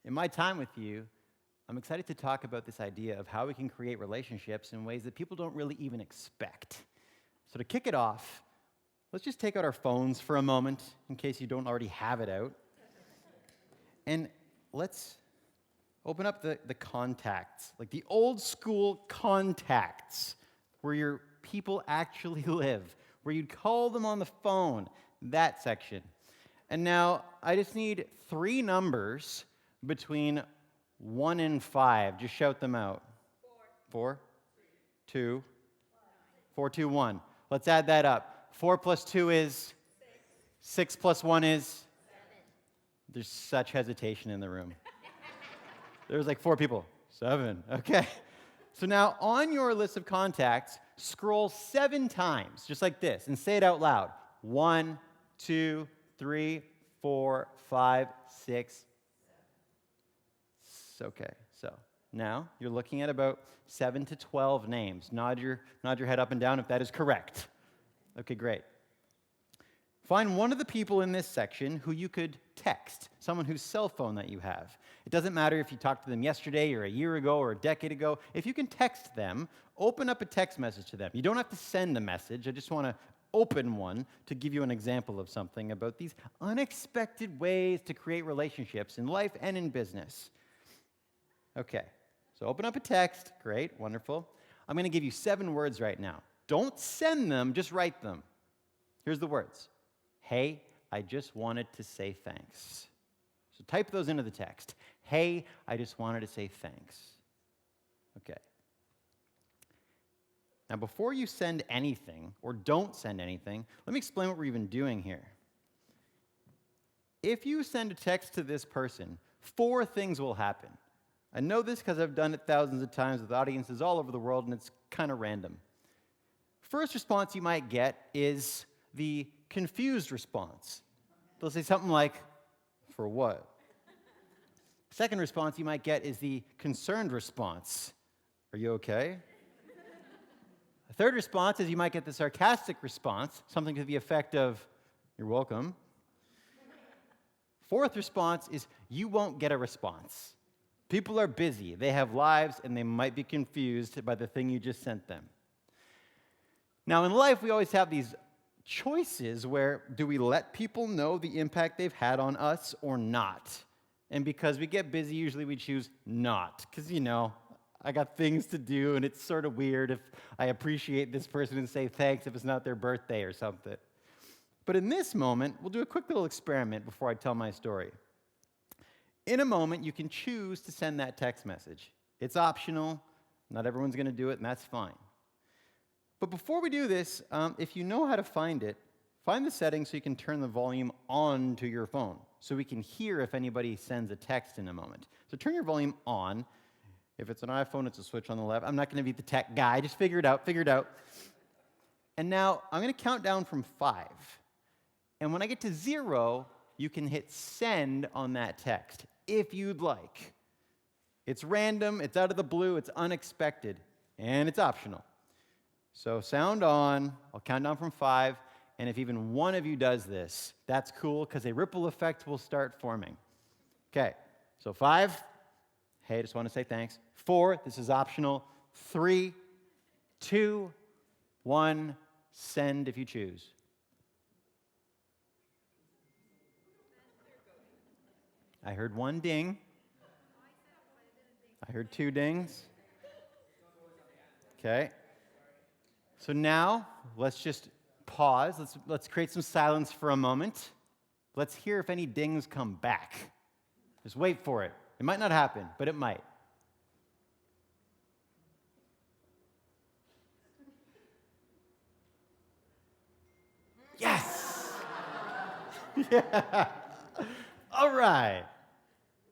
In my time with you, I'm excited to talk about this idea of how we can create relationships in ways that people don't really even expect. So to kick it off, let's just take out our phones for a moment, in case you don't already have it out. And let's open up the contacts, like the old school contacts, where your people actually live, where you'd call them on the phone, that section. And now I just need 3 numbers between 1 and 5. Just shout them out. 4, 2, 4, 2, 1. Let's add that up. 4 plus 2 is 6 plus 1 is 7. There's such hesitation in the room. There's like 4 people. 7. Okay. So now on your list of contacts, scroll 7 times, just like this, and say it out loud. 1, 2, 3, 4, 5, 6. Okay, so now you're looking at about 7 to 12 names. Nod your head up and down if that is correct. Okay, great. Find one of the people in this section who you could text, someone whose cell phone that you have. It doesn't matter if you talked to them yesterday or a year ago or a decade ago. If you can text them, open up a text message to them. You don't have to send a message. I just want to open one to give you an example of something about these unexpected ways to create relationships in life and in business. Okay, so open up a text. Great, wonderful. I'm going to give you 7 words right now. Don't send them, just write them. Here's the words. Hey, I just wanted to say thanks. So type those into the text. Hey, I just wanted to say thanks. Okay. Now, before you send anything, or don't send anything, let me explain what we're even doing here. If you send a text to this person, 4 things will happen. I know this because I've done it thousands of times with audiences all over the world, and it's kind of random. First response you might get is the confused response. They'll say something like, for what? Second response you might get is the concerned response. Are you okay? The third response is you might get the sarcastic response, something to the effect of, you're welcome. Fourth response is you won't get a response. People are busy, they have lives, and they might be confused by the thing you just sent them. Now, in life, we always have these choices where do we let people know the impact they've had on us or not? And because we get busy, usually we choose not. Because, I got things to do, and it's sort of weird if I appreciate this person and say thanks if it's not their birthday or something. But in this moment, we'll do a quick little experiment before I tell my story. In a moment, you can choose to send that text message. It's optional. Not everyone's going to do it, and that's fine. But before we do this, if you know how to find it, find the settings so you can turn the volume on to your phone so we can hear if anybody sends a text in a moment. So turn your volume on. If it's an iPhone, it's a switch on the left. I'm not going to be the tech guy. Just figure it out. And now I'm going to count down from 5. And when I get to 0, you can hit send on that text if you'd like. It's random, it's out of the blue, it's unexpected, and it's optional. So sound on, I'll count down from 5, and if even one of you does this, that's cool because a ripple effect will start forming. Okay, so 5, hey, I just want to say thanks. 4, this is optional. 3, 2, 1, send if you choose. I heard 1 ding. I heard 2 dings. Okay. So now, let's just pause. Let's create some silence for a moment. Let's hear if any dings come back. Just wait for it. It might not happen, but it might. Yes! Yeah. All right.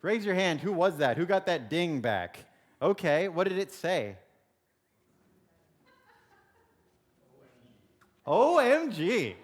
Raise your hand. Who was that? Who got that ding back? Okay, what did it say? OMG.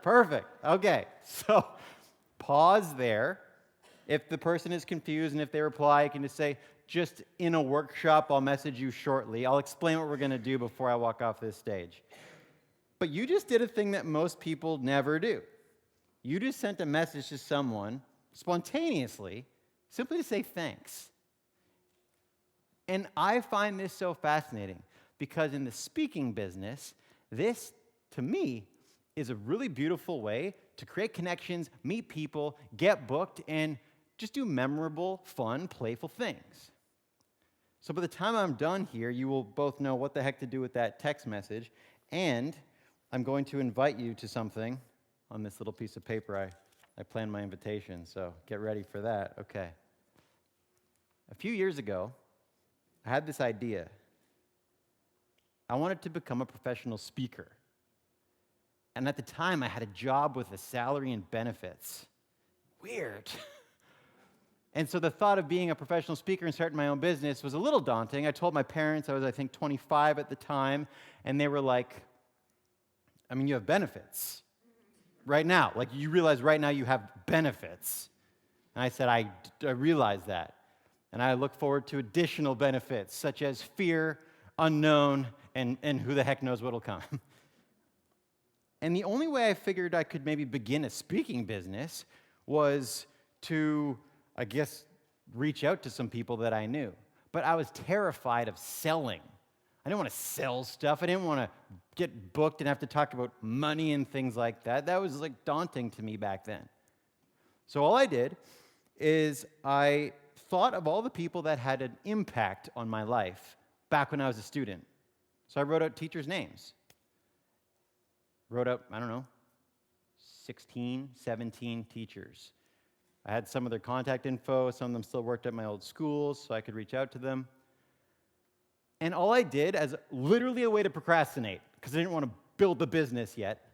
Perfect. Okay, so pause there. If the person is confused and if they reply, you can just say, just in a workshop, I'll message you shortly. I'll explain what we're going to do before I walk off this stage. But you just did a thing that most people never do. You just sent a message to someone spontaneously simply to say thanks. And I find this so fascinating because in the speaking business, this, to me, is a really beautiful way to create connections, meet people, get booked, and just do memorable, fun, playful things. So by the time I'm done here, you will both know what the heck to do with that text message, and I'm going to invite you to something on this little piece of paper. I planned my invitation, so get ready for that. Okay. A few years ago, I had this idea. I wanted to become a professional speaker. And at the time, I had a job with a salary and benefits. Weird. And so the thought of being a professional speaker and starting my own business was a little daunting. I told my parents, I was, I think, 25 at the time, and they were like, I mean, you have benefits right now. Like, you realize right now you have benefits. And I said, I realize that. And I look forward to additional benefits, such as fear, unknown, and who the heck knows what'll come. And the only way I figured I could maybe begin a speaking business was to, I guess, reach out to some people that I knew. But I was terrified of selling. I didn't want to sell stuff. I didn't want to get booked and have to talk about money and things like that. That was like daunting to me back then. So all I did is I thought of all the people that had an impact on my life back when I was a student. So I wrote out teachers' names. Wrote up, 16, 17 teachers. I had some of their contact info. Some of them still worked at my old schools, so I could reach out to them. And all I did, as literally a way to procrastinate, because I didn't want to build the business yet,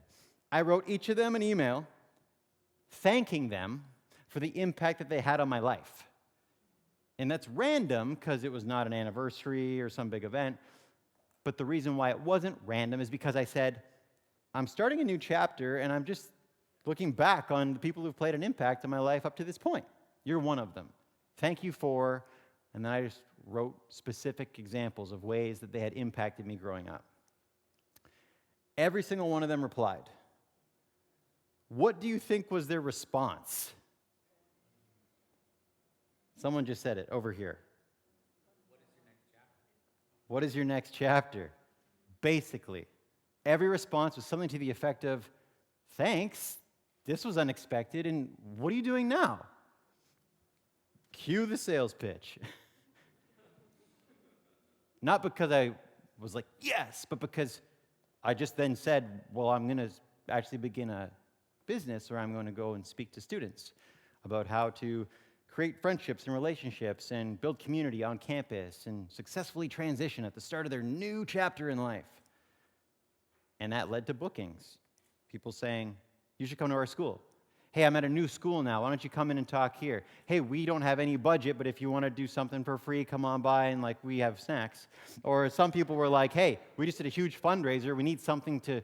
I wrote each of them an email thanking them for the impact that they had on my life. And that's random because it was not an anniversary or some big event. But the reason why it wasn't random is because I said, I'm starting a new chapter, and I'm just looking back on the people who've played an impact on my life up to this point. You're one of them. Thank you for, and then I just wrote specific examples of ways that they had impacted me growing up. Every single one of them replied. What do you think was their response? Someone just said it over here. What is your next chapter? Basically, every response was something to the effect of, thanks, this was unexpected, and what are you doing now? Cue the sales pitch. Not because I was like, yes, but because I just then said, well, I'm going to actually begin a business, or I'm going to go and speak to students about how to create friendships and relationships and build community on campus and successfully transition at the start of their new chapter in life. And that led to bookings. People saying, you should come to our school. Hey, I'm at a new school now. Why don't you come in and talk here? Hey, we don't have any budget, but if you want to do something for free, come on by and we have snacks. Or some people were like, hey, we just did a huge fundraiser. We need something to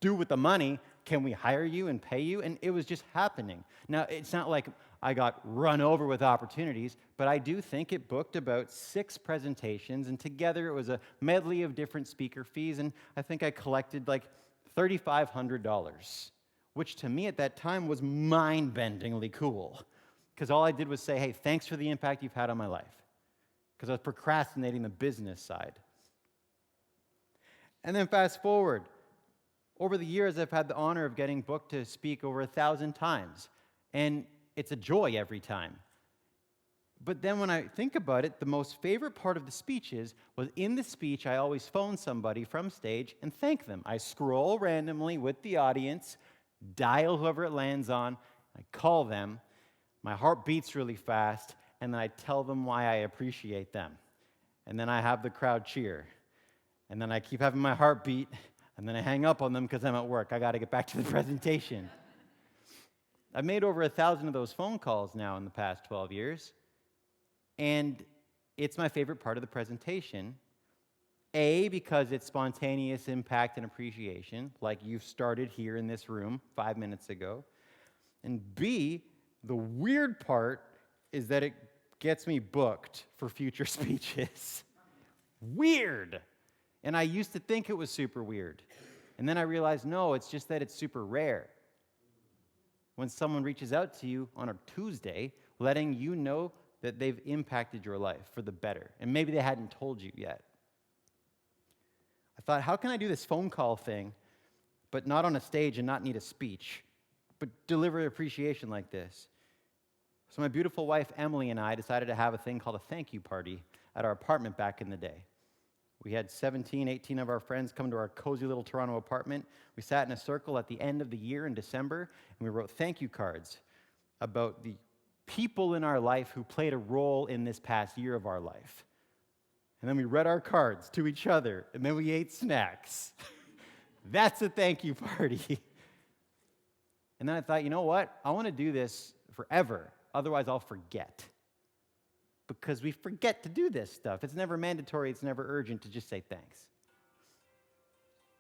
do with the money. Can we hire you and pay you? And it was just happening. Now, it's not like I got run over with opportunities, but I do think it booked about 6 presentations, and together it was a medley of different speaker fees, and I think I collected $3,500, which to me at that time was mind-bendingly cool, because all I did was say, hey, thanks for the impact you've had on my life, because I was procrastinating the business side. And then fast forward. Over the years, I've had the honor of getting booked to speak over 1,000 times, and it's a joy every time. But then when I think about it, the most favorite part of the speeches was in the speech, I always phone somebody from stage and thank them. I scroll randomly with the audience, dial whoever it lands on, I call them, my heart beats really fast, and then I tell them why I appreciate them. And then I have the crowd cheer. And then I keep having my heart beat, and then I hang up on them because I'm at work. I got to get back to the presentation. I've made over 1,000 of those phone calls now in the past 12 years, and it's my favorite part of the presentation. A, because it's spontaneous impact and appreciation, like you started here in this room 5 minutes ago. And B, the weird part is that it gets me booked for future speeches. Weird! And I used to think it was super weird. And then I realized, no, it's just that it's super rare. When someone reaches out to you on a Tuesday letting you know that they've impacted your life for the better. And maybe they hadn't told you yet. I thought, how can I do this phone call thing, but not on a stage and not need a speech, but deliver appreciation like this? So my beautiful wife, Emily, and I decided to have a thing called a thank you party at our apartment back in the day. We had 17, 18 of our friends come to our cozy little Toronto apartment. We sat in a circle at the end of the year in December, and we wrote thank you cards about the people in our life who played a role in this past year of our life. And then we read our cards to each other, and then we ate snacks. That's a thank you party. And then I thought, you know what? I want to do this forever. Otherwise, I'll forget. Because we forget to do this stuff. It's never mandatory. It's never urgent to just say thanks.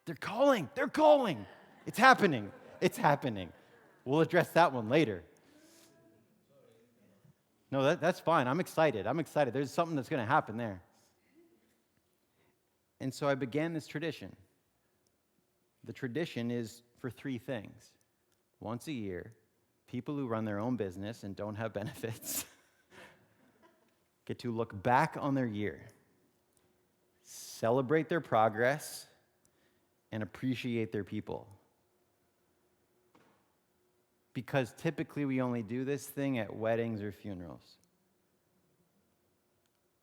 They're calling. They're calling. It's happening. It's happening. We'll address that one later. No, that's fine. I'm excited. There's something that's going to happen there. And so I began this tradition. The tradition is for 3 things. Once a year, people who run their own business and don't have benefits get to look back on their year, celebrate their progress, and appreciate their people. Because typically we only do this thing at weddings or funerals.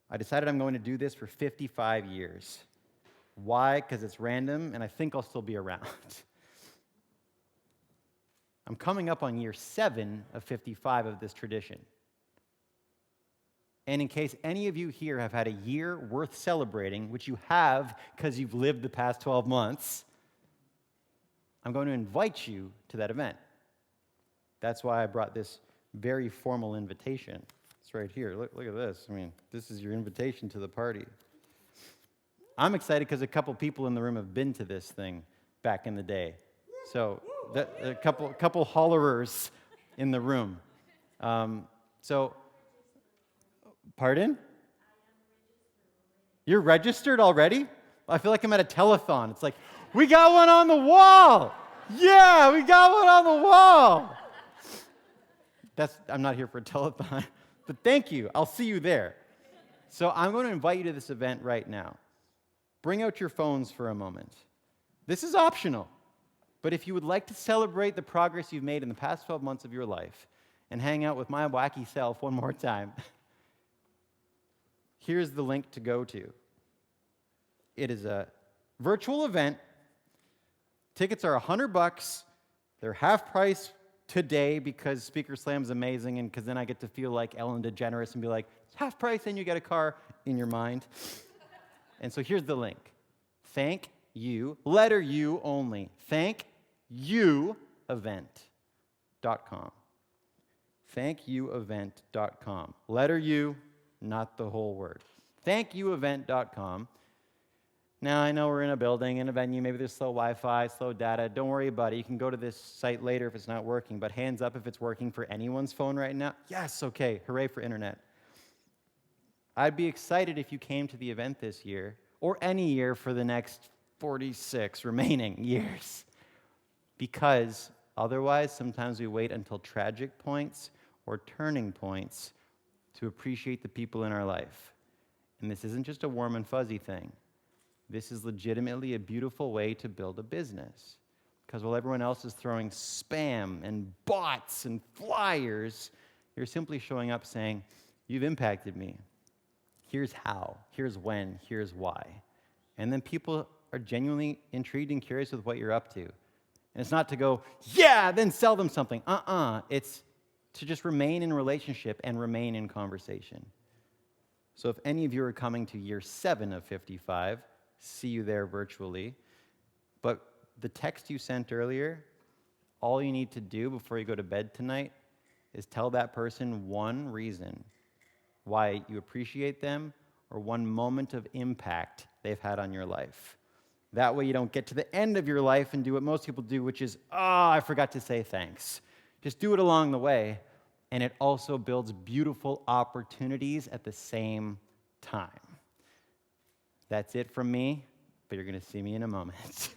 I decided I'm going to do this for 55 years. Why? Because it's random, and I think I'll still be around. I'm coming up on year 7 of 55 of this tradition. And in case any of you here have had a year worth celebrating, which you have because you've lived the past 12 months, I'm going to invite you to that event. That's why I brought this very formal invitation. It's right here. Look at this. I mean, this is your invitation to the party. I'm excited because a couple people in the room have been to this thing back in the day. So a couple hollerers in the room. Pardon? You're registered already? I feel like I'm at a telethon. It's like, we got one on the wall. Yeah, we got one on the wall. I'm not here for a telethon, but thank you. I'll see you there. So I'm going to invite you to this event right now. Bring out your phones for a moment. This is optional, but if you would like to celebrate the progress you've made in the past 12 months of your life and hang out with my wacky self one more time, here's the link to go to. It is a virtual event. Tickets are $100. They're half price today because Speaker Slam's amazing, and because then I get to feel like Ellen DeGeneres and be like, it's half price and you get a car in your mind. And so here's the link. Thank you, letter U only. ThankYouEvent.com. ThankYouEvent.com. Letter U, not the whole word. ThankYouEvent.com. Now, I know we're in a building, in a venue, maybe there's slow Wi-Fi, slow data. Don't worry about it. You can go to this site later if it's not working, but hands up if it's working for anyone's phone right now. Yes, okay, hooray for internet. I'd be excited if you came to the event this year, or any year for the next 46 remaining years, because otherwise, sometimes we wait until tragic points or turning points to appreciate the people in our life. And this isn't just a warm and fuzzy thing. This is legitimately a beautiful way to build a business. Because while everyone else is throwing spam and bots and flyers, you're simply showing up saying, you've impacted me. Here's how, here's when, here's why. And then people are genuinely intrigued and curious with what you're up to. And it's not to go, yeah, then sell them something. It's to just remain in relationship and remain in conversation. So if any of you are coming to year 7 of 55, see you there virtually. But the text you sent earlier, all you need to do before you go to bed tonight is tell that person one reason why you appreciate them or one moment of impact they've had on your life. That way you don't get to the end of your life and do what most people do, which is, I forgot to say thanks. Just do it along the way, and it also builds beautiful opportunities at the same time. That's it from me, but you're going to see me in a moment.